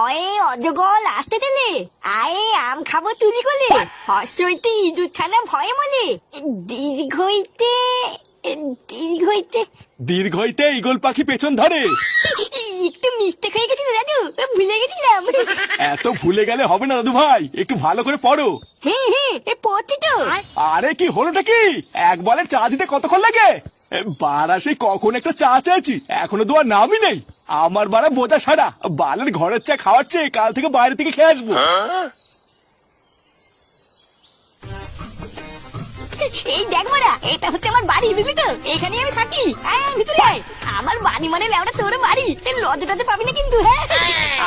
অয়ে অজগল আসতে দিলে আয়ে আম খাবো চুরি করলে হর্ষইতে ইঁদুর ছানা ভয়ে মলে দীর্ঘ হইতে দীর্ঘ হইতে দীর্ঘ হইতে ঈগল পাখি পেছন ধরে। একটু মিস্টেক হয়ে গেছিল দাদু, ভুলে গেছিলাম। এত ভুলে গেলে হবে না দাদু ভাই, একটু ভালো করে পড়ো। হ্যাঁ হ্যাঁ পড়ছি তো। আরে কি হলোটা কি, এক বলে চা দিতে কতক্ষণ লাগে? বারা সেই কখন একটা চা চাইছি, এখনো দোয়ার নামই নেই। আমার বারা বোঝা সারা, বালের ঘরের চা খাওয়াচ্ছে, কাল থেকে বাইরে থেকে খেয়ে আসবো। এই দেখ মারা, এটা হচ্ছে আমার বাড়ি, বুঝলি তো? এখানেই আমি থাকি। আয় ভিতরে আয়। আমার বাড়ি মানে লেওটা তোর বাড়ি, লজ্জাটাতে পাবি না কিন্তু। হ্যাঁ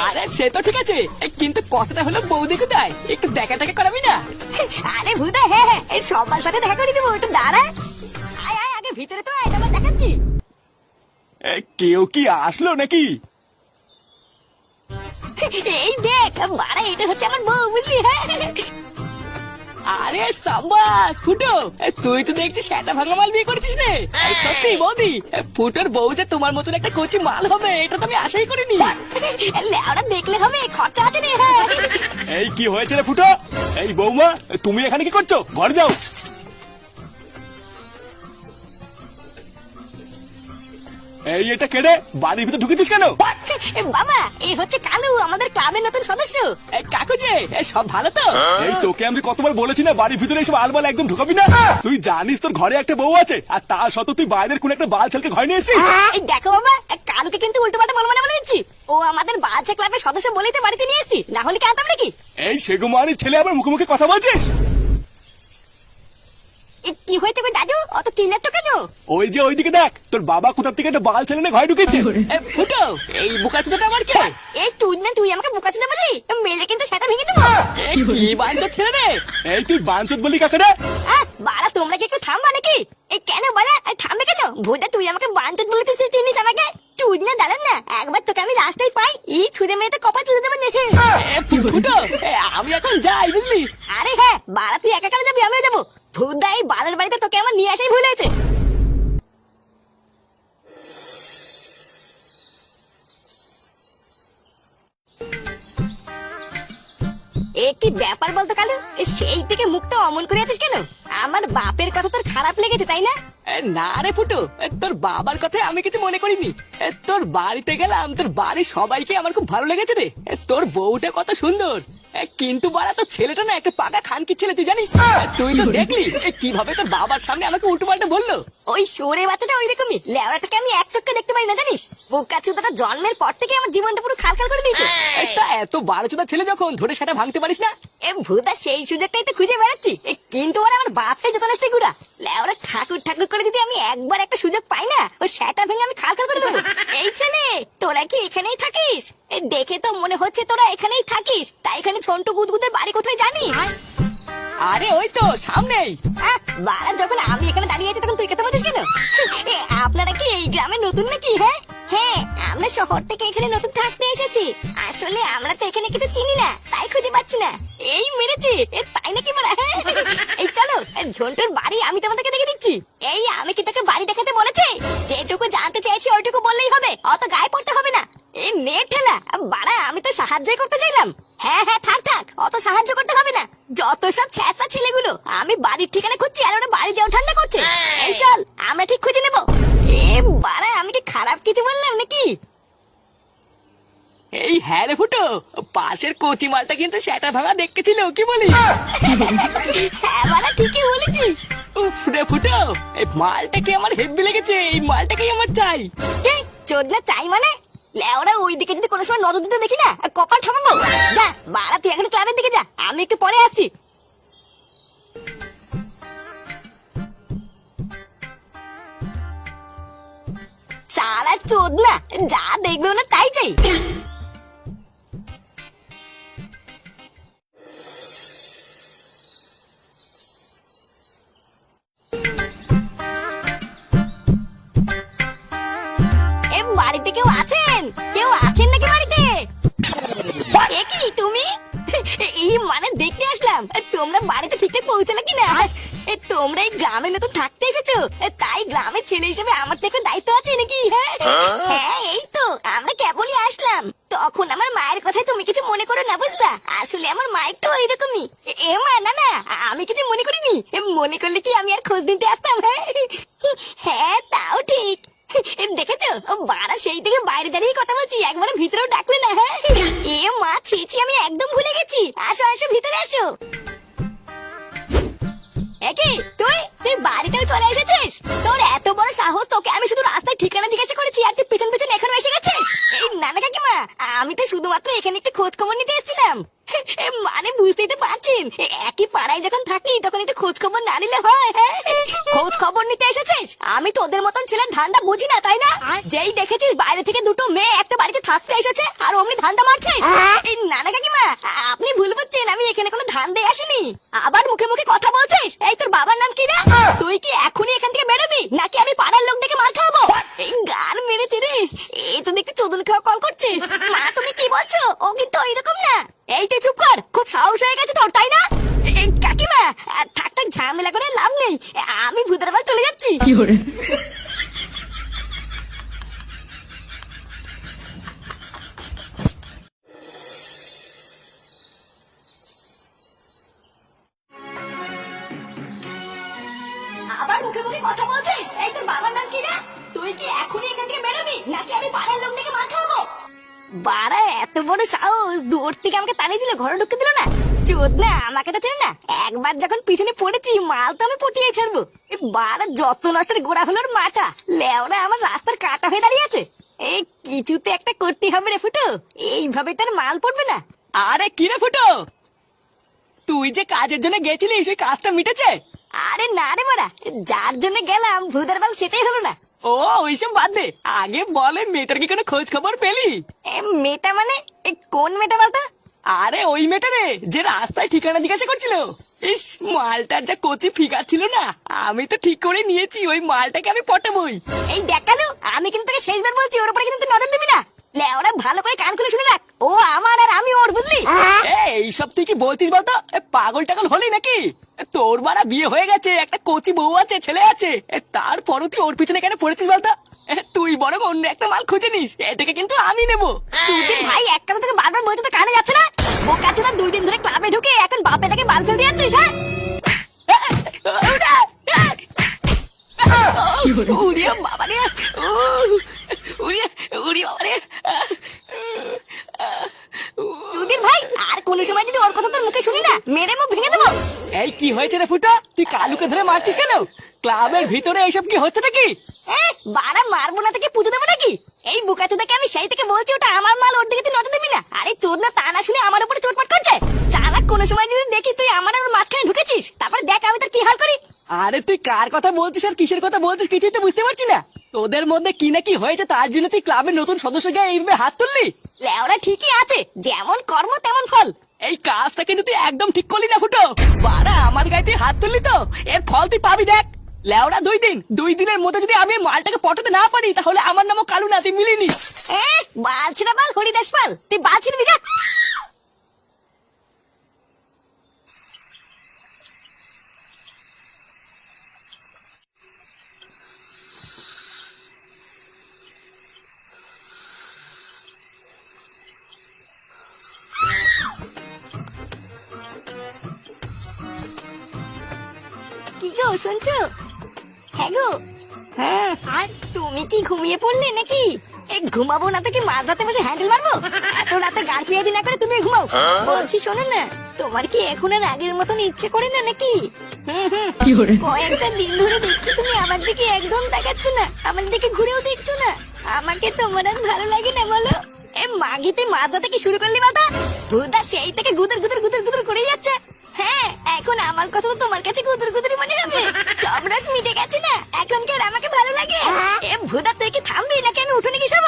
আরে সে তো ঠিক আছে, কিন্তু কথাটা হলো বৌদি কোথায়, একটু দেখা টাকা করাবি না? আরে ভুদা, হ্যাঁ হ্যাঁ এই সবার সাথে দেখা করে দেবো, একটু দাঁড়া। আয় আয় আগে ভিতরে তো আয়, তারপর দেখাচ্ছি। কেউ কি আসলো নাকি? এই দেখ বাড়া, এটা হচ্ছে আমার বউ, বুঝলি? হ্যাঁ আরে সাব্বাস ফুটো, তুই তো দেখছি সেটা ভাঙা মাল বিয়ে করেছিস রে। সত্যি বৌদি, ফুটোর বউ যে তোমার মতন একটা কচি মাল হবে, এটা তো আমি আশাই করিনি। লেওরা দেখলে হবে, খরচা আছে রে। হ্যাঁ এই কি হয়েছে রে ফুটো? এই বৌমা, তুমি এখানে কি করছো? ঘরে যাও। এই এটা কেড়ে বাড়ির ভিতর ঢুকেছিস কেন? বাবা, এই হচ্ছে কালু, আমাদের ক্লাবের নতুন সদস্য। কাকু যে সব ভালো তো? এই তোকে আমি কতবার বলেছি না বাড়ির ভিতরে এসব আলবাল একদম ঢুকাবি না। তুই জানিস তোর ঘরে একটা বউ আছে, আর তা সত্ত্বেও তুই বাইরের কোন একটা বাল ছেলেকে ঘরে নিয়ে এসেছিস। এই দেখো বাবা, কালুকে কিন্তু উল্টো পাল্টা বলবো না বলে দিচ্ছি। ও আমাদের বাচ্চা ক্লাবের সদস্য বলেই তো বাড়িতে নিয়ে এসেছি, না হলে কি আনতাম নাকি? এই সেগুমানি ছেলে আবার মুখে মুখে কথা বলছিস। কি হয়েছে গো দাদু, অত কিলের তো কেন? ওই যে ওইদিকে দেখ, তোর বাবা কোথা থেকে একটা বাল ছেলে নিয়ে ঘরে ঢুকেছে। ফুটো, এই বুকাচুদাটা আমার কে? এই তুই না, তুই আমাকে বোকাচোদা বললি, মেলে কিন্তু সেটা ভেঙে দেবো। কি বাঞ্চা ছেলে রে? এই তুই বাঞ্চত বলি কাকে রে? বাড়া, তোমরা কি একটু থামবা নাকি? এই কেন বলা, থামবে কেন? ভুদা, তুই আমাকে বাঞ্চত বলেছিস, চিনিস আমাকে? তুই না দাঁড়ান না, একবার তোকে আমি রাস্তায় পাই, ছুঁড়ে মেরে তো কপাল চুদে দেবেন দেখে। ফুটো, আমি এখন যাই, বুঝলি? আরে হ্যাঁ বাড়া, তুই একা কেন যাবি? আমিও যাবো। ভুদা, এই বালের বাড়িতে তোকে আমার নিয়ে আসাই ভুল হয়েছে। একটি ব্যাপার বলতো কালু, সেই থেকে মুখটা অমন করে আছিস কেন? আমার বাপের কথা তোর খারাপ লেগেছে তাই না? না রে ফুটো, তোর বাবার কথায় আমি কিছু মনে করিনি। তোর বাড়িতে গেলাম, তোর বাড়ির সবাইকে আমার খুব ভালো লেগেছে রে। তোর বউটা কত সুন্দর, কিন্তু বাড়া তোর ছেলেটা না একটা পাকা খানকি ছেলে, তুই জানিস? তুই তো দেখলি কিভাবে তোর বাবার সামনে আমাকে উল্টো পাল্টা বললো। ওই সরে বাচ্চাটা ওই রকমই, লেওড়াটাকে আমি এক চোখে দেখতে পারি না জানিস? বোকা চুদাটা জন্মের পর থেকে আমার জীবনটা পুরো খালখাল করে দিয়েছে। তা এত বারো চোদা ছেলে যখন, ধরে সেটা ভাঙতে পারিস না? ভূতা, সেই সুযোগটাই তো খুঁজে বেড়াচ্ছি, কিন্তু ওরা আমার বাপটাই যত নষ্ট গুড়া। লেওরা ঠাকুর ঠাকুর করে যদি আমি একবার একটা সুযোগ পাই না, ও সেটা ভেঙে আমি খালখাল করে দেবো। এই ছেলে, তোরা কি এখানেই থাকিস? দেখে তো মনে হচ্ছে তোরা এখানেই থাকিস, তাই এখানে ছোট্ট গুদগুদের বাড়ি কোথায় জানিস? আরে ওই তো সামনেই। বারা, যখন আমি এখানে দাঁড়িয়ে আছি তখন তুই কথা বলছিস কেন? আপনারা কি এই গ্রামে নতুন নাকি? হ্যাঁ হ্যাঁ, আমরা শহর থেকে এখানে নতুন থাকতে এসেছি। আসলে আমরা তো এখানে কিছু চিনি না, তাই খুঁজে পাচ্ছি না। এই মেরেছে, তাই নাকি মারা? এই চলো, ঝন্টুর বাড়ি আমি তোমাদেরকে দেখে দিচ্ছি। এই আমি কি তোকে বাড়ি দেখাতে বলেছি? যেটুকু জানতে চেয়েছি ওইটুকু বললেই হবে, অত গায়ে পড়তে হবে না। এই নেট ঠেলা বাড়া, আমি তো সাহায্যই করতে চাইলাম। হ্যাঁ হ্যাঁ, থাক থাক, অত সাহায্য করতে হবে না। যত সব ছ্যাঁচা ছেলেগুলো, আমি বাড়ির ঠিকানা খুঁজছি আর ওরা বাড়ি যাও ঠান্ডা করছে। এই চল, আমরা ঠিক খুঁজে নেবো। বাড়া, আমি কি খারাপ কিছু বললাম নাকি? এই হ্যাঁ রে ফুটো, পাশের কচি মালটা কিন্তু সেটা ভাঙা দেখতেছিল, কি বলিস? হ্যাঁ বাড়া, ঠিকই বলেছিস। উফ রে ফুটো, এই মালটাকে আমার হেব্বি লেগেছে, এই মালটাকেই আমার চাই। চোদনা চাই মানে? লেওরা ওইদিকে যদি কোনো সময় নজর দিতে দেখি না, কপাল ঠামাবো। যা বাড়া, তুই এখন ক্লাবের দিকে যা, আমি একটু পরে আসছি। সারা চোদনা, যা দেখবে না তাই চাই। বাড়িতে কেউ আছেন? কেউ আছেন নাকি বাড়িতে? এ কি তুমি? এই মানে দেখতে আসলাম, তোমরা বাড়িতে ঠিকঠাক পৌঁছালে কিনা? তোমরা এই গ্রামে নতুন থাকতে এসেছো, তাই গ্রামের ছেলে হিসেবে আমার থেকে দায়িত্ব আছে নাকি? হ্যাঁ হ্যাঁ, এই তো আমরা কেবলই আসলাম। তখন আমার মায়ের কথায় তুমি কিছু মনে করো না, বুঝলা? আসলে আমার মা একটু ওইরকমই। এ মা, না না, আমি কিছু মনে করিনি। মনে করলে কি আমি আর খোঁজ নিতে আসতাম? হ্যাঁ তাও ঠিক। দেখেছো, বাড়া সেই থেকে বাইরে দাঁড়িয়ে কথা বলছি, একবার ভিতরেও ডাকলে না। হ্যাঁ এ মা, ছি, আমি একদম ভুলে গেছি। আসো আসো, ভিতরে আসো। একি তুই তুই বাড়িতেও চলে এসেছিস? তোর এত বড় সাহস, তোকে আমি শুধু রাস্তায় ঠিকানা জিজ্ঞাসা করেছি আর তুই পিছন পিছন এখনো এসে গেছিস? এই নানা কাকিমা, আমি তো শুধুমাত্র এখানে একটু খোঁজ খবর নিতে এসেছিলাম। মানে বুঝতেই তো পারছেন, একই পাড়ায় যখন থাকি তখন একটু খোঁজ খবর না নিলে হয়? হ্যাঁ, খোঁজ খবর নিতে এসেছিস? আমি তোদের মতন ছেলের ধান্দা বুঝি না, তাই না? যেই দেখেছিস বাইরে থেকে দুটো মেয়ে একটা বাড়িতে থাকতে এসেছে আর অমনি ধান্দা মারছিস? এই নানা কাকিমা, আপনি ভুল বুঝছেন, আমি এখানে কোনো ধান্দায় আসিনি। আবার মুখে মুখে কথা বলছিস। এই তোর বাবার নাম কি রে? তুই কি এখনই এখান থেকে বেরোবি নাকি আমি পাড়ার লোক ডেকে মার খাবো? এই গান মেরেছে রে, এই তো দেখতে চোদন খাওয়া কল করছে। মা তুমি কি বলছো? ও কিন্তু ওইরকম না। এই তুই চুপ কর, খুব সাহস হয়ে গেছে তোর, তাই না? কাকিমা থাক থাক, ঝামেলা করে লাভ নেই, আমি ভূতের বাড়ি চলে যাচ্ছি। আবার মুখে মুখে কথা বলছিস। এই তোর বাবার নাম কি রে? তুই কি এখনই এখান থেকে বেরোবি নাকি আমি পাড়ার লোক ডেকে মার খাবো? বাড়া এত বড় সাহস, দূর থেকে আমাকে তাড়িয়ে দিল, ঘরে ঢুকতে দিল না। চোদ না, আমাকে তো চেনে না। একবার যখন পিছনে পড়েছি মাল তো আমি পটিয়ে ছাড়বো। বাড়া যত নষ্টের গোড়া হলো মাথা, লেওরা আমার রাস্তার কাটা হয়ে দাঁড়িয়ে আছে। এই কিছুতে একটা করতে হবে রে ফুটো, এইভাবে তার মাল পড়বে না। আরে কি রে ফুটো, তুই যে কাজের জন্য গেছিলি সেই কাজটা মিটেছে? আরে না রে মারা, যার জন্য গেলাম ভূতের বাল সেটাই হলো না। ও ওইসব বাদ দে, আগে বলে মেয়েটার কি কোনো খোঁজ খবর পেলি? মেয়েটা মানে কোন মেয়েটা বলতো? আরে ওই মেয়েটা রে, যে রাস্তায় ঠিকানা জিজ্ঞাসা করছিল। ইস, মালটার যা কচি ফিগার ছিল না, আমি তো ঠিক করে নিয়েছি ওই মালটাকে আমি পটাবই। এই দেখালো, আমি কিন্তু তোকে শেষবার বলছি, ওর উপরে কিন্তু তুই নজর দিবি না। লেওরা ভালো করে কান খুলে শুনে রাখ, ও আমার আর আমি ওর, বুঝলি? এইসব তুই কি বলছিস বলতো? পাগল টাগল হলি নাকি? তোর বাড়া বিয়ে হয়ে গেছে, একটা কচি বউ আছে, ছেলে আছে, তারপরও তুই ওর পিছনে কেন পড়েছিস বলতো? তুই বরং অন্য একটা মাল খুঁজে নিস, এটাকে কিন্তু আমি নেবো। তুই ভাই একটা কথা থেকে বারবার বলতে তো কানে যাচ্ছে না? বোকা চোদা 2 দিন ধরে ক্লাবে ঢুকে এখন বাপেটাকে বাল ফেলতে যাচ্ছিস? হ্যাঁ উড়িয়া বাবা রে, উড়িয়া উড়িয়া বাবা রে। সুধীর ভাই, আর কোন সময় যদি ওর কথা তোর মুখে শুনি না, মেরে মুখ ভেঙে দেবো। এই কি হয়েছে রে ফুটা, তুই কালুকে ধরে মারছিস কেন? ক্লাবের ভিতরে এইসব কি হচ্ছে নাকি? বাড়া মারবো না থেকে পুজো দেবো নাকি? এই বোকা চোদাকে আমি সেই থেকে বলছি ওটা আমার মাল, ওর দিকে তুই নজর দিবি না। আরে চোদ না, তা না শুনে আমার উপরে চোটপাট করছে। চালাক, কোন সময় যদি দেখি তুই আমার আর ওর মাঝখানে ঢুকেছিস, তারপরে দেখ আমি তোর কি হাল করি। আরে তুই কার কথা বলছিস আর কিসের কথা বলছিস কিছুই তো বুঝতে পারছি না। তোদের মধ্যে কি না কি হয়েছে, তার জন্য তুই ক্লাবের নতুন সদস্য গায়ে এইভাবে হাত তুললি? লেওরা ঠিকই আছে, যেমন কর্ম তেমন ফল। এই কাজটা কিন্তু তুই একদম ঠিক করলি না ফুটো। বাড়া আমার গায়ে তুই হাত তুললি তো, এর ফল তুই পাবি দেখ। লেওরা 2 দিনের মধ্যে যদি আমি মালটাকে পটাতে না পারি, তাহলে আমার নামও কালু না, তুই মিলিনি। বালছি না বাল, হরিদাস পাল, তুই বালছি না বিঘা। কি গো শুনছো? হ্যাঁ গো। হ্যাঁ, আর তুমি কি ঘুমিয়ে পড়লে নাকি? ঘুমাবো না তো কি মাঝরাতে বসে হ্যান্ডেল মারবো? এত রাতে গান পিয়াদি না করে তুমি ঘুমাও। বলছি শোনো না, তোমার কি এখন আর আগের মতন ইচ্ছে করে না নাকি? কয়েকটা দিন ধরে দেখছি তুমি আমার দিকে একদম তাকাচ্ছ না, আমার দিকে ঘুরেও দেখছো না। আমাকে তোমার আর ভালো লাগে না বলো? মাগিতে মাঝরাতে কি শুরু করলি বাবা? ভুদা সেই থেকে গুদর গুদর গুদর গুদর করে যাচ্ছে। হ্যাঁ, এখন আমার কথা তো তোমার কাছে গুদর গুদরি মনে হবে। সব রস মিটে গেছে না, এখন কি আর আমাকে ভালো লাগে? ভুদা তুই কি থামবি নাকি আমি উঠোনে কি সব?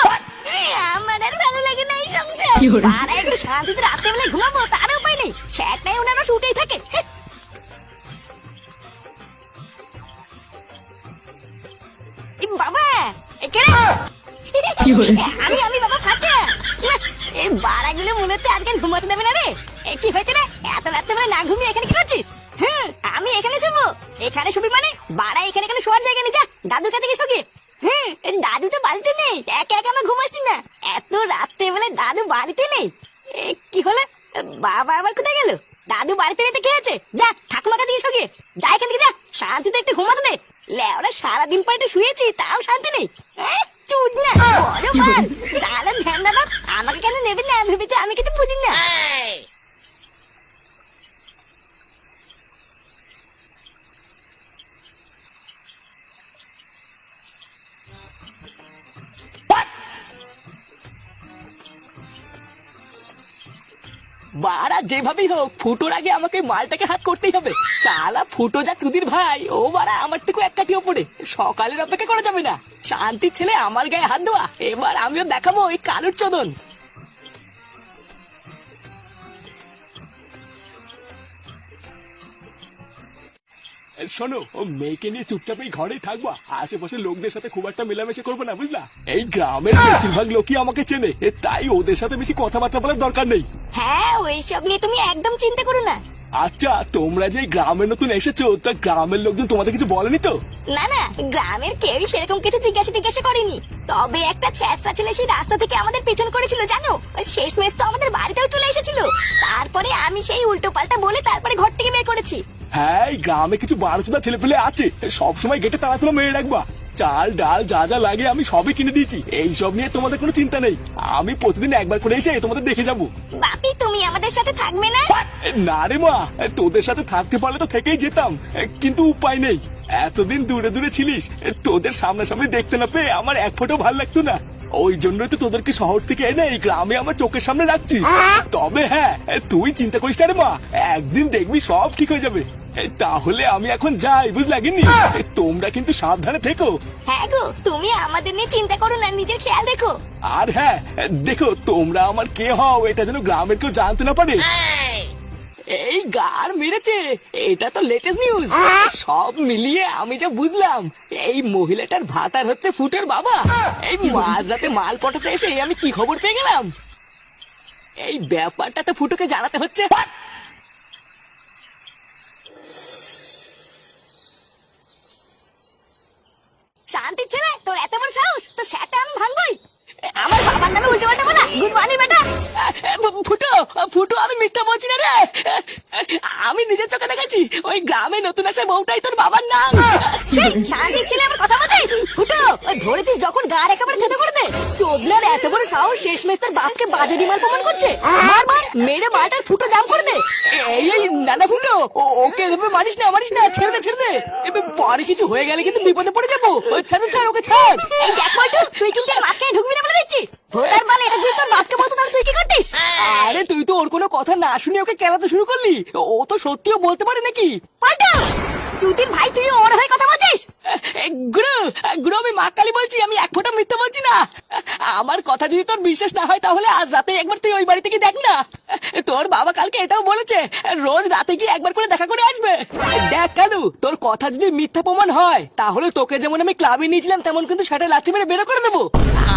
আমার আর ভালো লাগে না এই সংসার। আর একটু শান্তিতে রাতে বেলা ঘুমাবো, তার উপায় নেই। সেটাই ওনারা শুটেই থাকে। বাবা আমি বাবা ফাটা। এই বাড়াগুলো মনে হচ্ছে আজকে ঘুমাতে দেবে না রে। কি হয়েছে রে? এত রাত্রে বেলা না ঘুমিয়ে এখানে কি করছিস? আমি এখানে শুবো? এখানে শুবি মানে? বাড়া এখানে কেন শোয়ার জায়গা নেই, যা দাদুর কাছে গিয়ে শুবি। হ্যাঁ, দাদু তো বাড়িতে নেই, একা একা আমার ঘুমাচ্ছি না। এত রাত্রে বেলা দাদু বাড়িতে নেই, কি হলো? বাবা আবার কোথায় গেল? দাদু বাড়িতে নেই তো কে আছে? যা ঠাকুমার কাছে গিয়ে শুয়ে যা, এখান থেকে যা, শান্তিতে একটু ঘুমাতে দে। লেওরা সারাদিন পর একটু শুয়েছি, তাও শান্তি নেই। চুদ না বড় মাল, সারাদিন ধ্যান দাদা আমাকে কেন নেবে না ভেবেছে, আমি কিছু বুঝি না। বাড়া যেভাবেই হোক ফুটোর আগে আমাকে মালটাকে হাত করতেই হবে। শালা ফুটো যা চুদির ভাই, ও বাড়া আমার থেকে এক কাঠি ওপরে। সকালের অপেক্ষা করা যাবে না, শান্তির ছেলে আমার গায়ে হাত দেওয়া। এবার আমিও দেখাবো ওই কালুর চোদন। শোনো, ও মেয়েকে নিয়ে চুপচাপ এই ঘরেই থাকবা, আশেপাশে লোকদের সাথে খুব একটা মেলামেশা করবে না, বুঝলা? এই গ্রামের বেশিরভাগ লোকই আমাকে চেনে, তাই ওদের সাথে বেশি কথাবার্তা বলার দরকার নেই। হ্যাঁ, ওইসব নিয়ে তুমি একদম চিন্তা করো না। আচ্ছা, তোমরা যে এই গ্রামে নতুন এসেছো, তা গ্রামের লোকজন তোমাদের কিছু বলেনি তো? না না, গ্রামের কেউই সেরকম কিছু জিজ্ঞাসা করেনি। তবে একটা ছেঁচড়া ছেলে সেই রাস্তা থেকে আমাদের পেছন করেছিল, জানো? শেষমেশ তো আমাদের বাড়িতেও চলে এসেছিল। তারপরে আমি সেই উল্টো পাল্টা বলে তারপরে ঘর থেকে বের করেছি। হ্যাঁ, এই গ্রামে কিছু বারোচোদা ছেলে পেলে আছে, সবসময় গেটে তাড়া তোলা মেরে রাখবা। চাল ডাল যা যা লাগে আমি সবই কিনে দিয়েছি, এইসব নিয়ে তোমাদের কোনো চিন্তা নেই। আমি প্রতিদিন একবার করে এসে তোমাদের দেখে যাবো। বাপি, তুমি আমাদের সাথে থাকবে না? না রে মা, তোদের সাথে থাকতে পারলে তো থেকেই যেতাম, কিন্তু উপায় নেই। এতদিন দূরে দূরে ছিলিস, তোদের সামনাসামনি দেখতে না পেয়ে আমার এক ফোঁটাও ভালো লাগতো না। ওই জন্যই তো তোদেরকে শহর থেকে এনে এই গ্রামে আমার চোখের সামনে রাখছি। তবে হ্যাঁ, তুই চিন্তা করিস না রে মা, একদিন দেখবি সব ঠিক হয়ে যাবে। তাহলে আমি এখন যাই, বুঝলা গিন্নি? তোমরা কিন্তু সাবধানে থেকো। হ্যাঁ গো, তুমি আমাদের নিয়ে চিন্তা করো না, নিজের খেয়াল রেখো। আর হ্যাঁ দেখো, তোমরা আমার কে হও এটা যেন গ্রামের কেউ জানতে না পারে। এই গার মেরেছে, এটা তো লেটেস্ট নিউজ। সব মিলিয়ে আমি যা বুঝলাম, এই মহিলাটার ভাতার হচ্ছে ফুটোর বাবা। এই মাঝরাতে মাল পটাতে এসে আমি কি খবর পেয়ে গেলাম। এই ব্যাপারটা তো ফুটোকে জানাতে হচ্ছে। শান্তির ছেলে, তোর এত বড় সাহস, তো সেটা আমি ভাঙবই। আমার বাবার নামে উল্টো পাল্টা বলা, গুড মর্নিং বেটা। ফুটো ফুটো, আমি মিথ্যা বলছি না রে, আমি নিজের চোখে দেখেছি ওই গ্রামে নতুন আসা বউটাই তোর বাবার নাম। শান্তির ছেলে, আমার কথা বলছিস? ফুটো, ধরেছিস যখন গার একেবারে থেতে করে দে। চোদনার এত বড় সাহস, শেষমেশ তার বাপকে বাজে ডিমাল প্রমাণ করছে। মার মার, মেরে বাটার ফুটো জাম করে দে। এই নানা ফুটো, ওকে এভাবে মারিস না, ছেড়ে দে ছেড়ে দে। এবার পরে কিছু হয়ে গেলে কিন্তু বিপদে পড়ে যাবো। ছাড় ওকে ছাড়। এই দেখ পল্টু, তুই কিন্তু আর মাঝখানে ঢুকবি না বলে দিচ্ছি। ভোটার বল, এটা যদি তোর বাপকে বলতো তাহলে তুই কি করতিস? আরে তুই তো ওর কোনো কথা না শুনে ওকে কেলাতে শুরু করলি। ও তো সত্যিও বলতে পারে নাকি? পল্টু, চুদির ভাই, তুই ওর হয়ে কথা বলছিস? গুরু, আমি মা কালী বলছি, আমি এক ফোঁটা মিথ্যা বলছি না। আমার কথা যদি তোর বিশ্বাস না হয়, তাহলে আজ রাতে একবার তুই ওই বাড়িতে গিয়ে দেখ না। তোর বাবা কালকে এটাও বলেছে রোজ রাতে গিয়ে একবার করে দেখা করে আসবে। দেখ কালু, তোর কথা যদি মিথ্যা প্রমাণ হয়, তাহলে তোকে যেমন আমি ক্লাবে নিয়েছিলাম তেমন কিন্তু সেটা লাথি মেরে বেরো করে দেবো।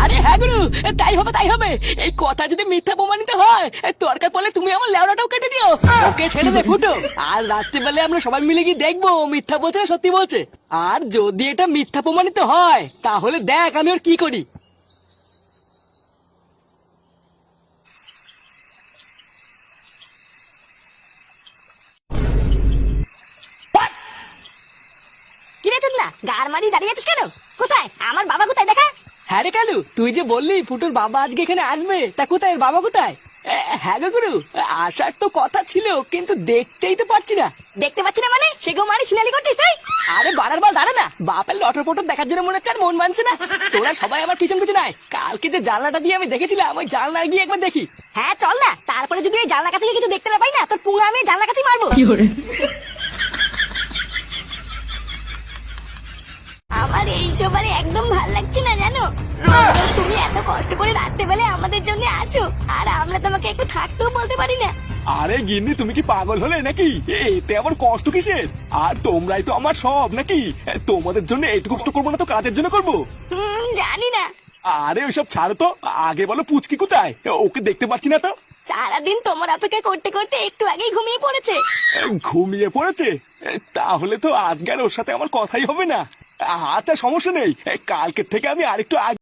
আরে হ্যাঁ গুরু, তাই হবে। এই কথা যদি মিথ্যা প্রমাণিত হয়, দরকার পড়লে তুমি আমার লেওড়াটাও কেটে দিও। ওকে ছেড়ে দে ফুটো, আর রাত্রিবেলায় আমরা সবাই মিলে গিয়ে দেখবো ও মিথ্যা বলছে না সত্যি বলছে। আর যদি এটা মিথ্যা প্রমাণিত হয়, তাহলে দেখ আমি ওর কি করি। কিরে চোদনা, গার মারি দাঁড়িয়ে আছিস কেন? কোথায় আমার বাবা, কোথায় দেখা? হ্যাঁ রে কালু, তুই যে বললি ফুটোর বাবা আজকে এখানে আসবে, তা কোথায় ওর বাবা কোথায়? হ্যাঁ গো গুরু, আসার তো কথা ছিল, কিন্তু দেখতেই তো পাচ্ছি না। দেখতে পাচ্ছি না মানে? সে গো মারি ছিনালি করতিস তুই? আরে বাড়ার বাল দাঁড়া না, বাপের লটর পটর দেখার জন্য মনে হচ্ছে আর মন মানছে না। তোরা সবাই আমার পিছন পিছন আয়, কালকে যে জানলাটা দিয়ে আমি দেখেছিলাম, ওই জানলায় গিয়ে একবার দেখি। হ্যাঁ চল না, তারপরে যদি ওই জানলা কাছে গিয়ে কিছু দেখতে না পাই না, তোর পুঙ্গা আমি জানলা কাছেই মারবো। আমার এইসব আর একদম ভাল লাগছে না, জানো? রোজ রোজ তুমি এত কষ্ট করে রাত্রে বেলা আমাদের জন্য আসো, আর আমরা তোমাকে একটু থাকতেও বলতে পারি না। আরে গিন্নি, তুমি কি পাগল হলে নাকি? এতে আবার কষ্ট কিসের? আর তোমরাই তো আমার সব নাকি? তোমাদের জন্য এইটুকু কষ্ট করবো না তো কাজের জন্য করবো? জানি না। আরে ওইসব ছাড়ো তো, আগে বলো পুচকি কোথায়? ওকে দেখতে পাচ্ছি না তো। সারাদিন তোমার অপেক্ষা করতে করতে একটু আগেই ঘুমিয়ে পড়েছে। ঘুমিয়ে পড়েছে? তাহলে তো আজকে আর ওর সাথে আমার কথাই হবে না। আচ্ছা সমস্যা নেই, কালকের থেকে আমি আরেকটু আগে